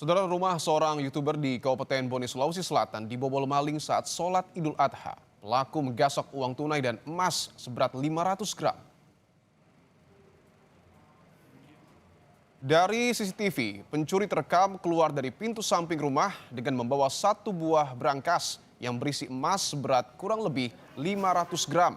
Saudara, rumah seorang YouTuber di Kabupaten Bone, Sulawesi Selatan dibobol maling saat sholat Idul Adha. Pelaku menggasok uang tunai dan emas seberat 500 gram. Dari CCTV, pencuri terekam keluar dari pintu samping rumah dengan membawa satu buah berangkas yang berisi emas seberat kurang lebih 500 gram.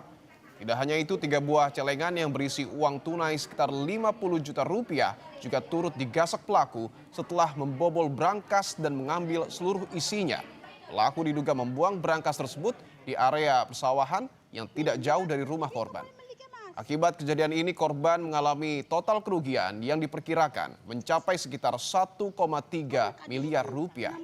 Tidak hanya itu, 3 buah celengan yang berisi uang tunai sekitar 50 juta rupiah juga turut digasak pelaku setelah membobol berangkas dan mengambil seluruh isinya. Pelaku diduga membuang berangkas tersebut di area persawahan yang tidak jauh dari rumah korban. Akibat kejadian ini, korban mengalami total kerugian yang diperkirakan mencapai sekitar 1,3 miliar rupiah.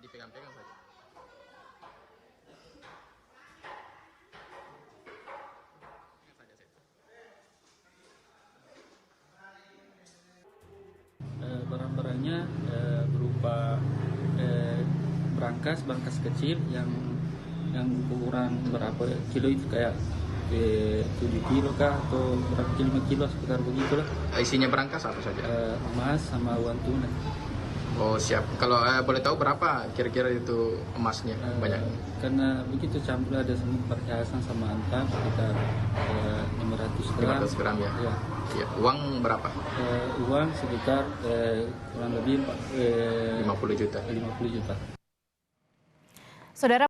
Dipegang-pegang saja. Barang-barangnya berupa berangkas kecil yang ukuran berapa kilo itu kayak 7 kilo kah atau berapa kilo, 5 kilo sekitar begitulah. Isinya berangkas apa saja? Emas sama uang tunai. Oh siap. Kalau boleh tahu berapa kira-kira itu emasnya banyak? Karena begitu campur ada semua perhiasan sama antam sekitar 500 gram. 500 gram ya? Ya. Ya. Uang berapa? Uang sekitar kurang lebih 50 juta. 50 juta. Saudara